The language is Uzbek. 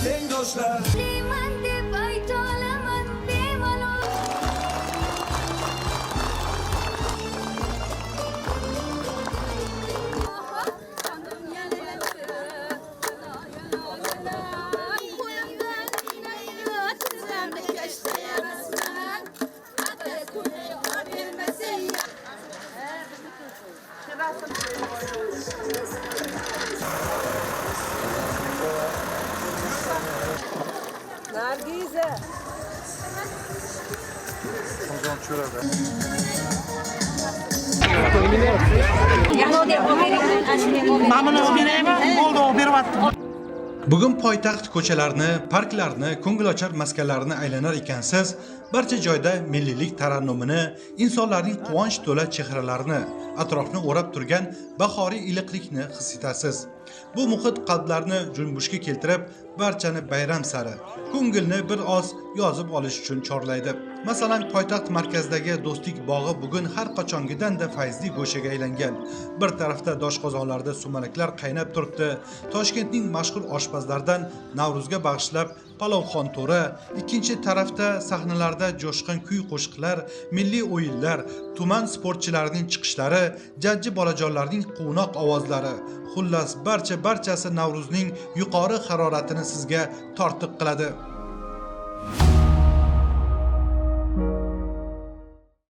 tengdoshlar. Deyman deb ayta olaman bemalol. Nargiza. Bugun poytaxt ko'chalarini, parklarni, ko'ngilochar maskanlarini aylanar ekansiz, barcha joyda milliylik tarannumini, insonlarning quvonch to'la chehralarini, atrofni o'rab turgan bahoriy iliqlikni his etasiz. Bu muhit qalblarni junbushga keltirib, barchani bayram sari, ko'ngilni bir oz yozib olish uchun chorlaydi. Masalan, poytaxt markazidagi Do'stlik bog'i bugun har qachongidan-da fayzli go'shaga aylangan. Bir tarafda doshqozonlarda sumalaklar qaynab turibdi. Toshkentning mashhur oshpazlaridan Navro'zga bag'ishlab palovxon to'ri, ikkinchi tarafda sahnalarda jo'shqin kuy-qo'shiqlar, milliy o'yinlar, tuman sportchilarining chiqishlari, jajji bolajonlarning quvnoq ovozlari, xullas barchasi Navro'zning yuqori haroratini sizga tortiq qiladi.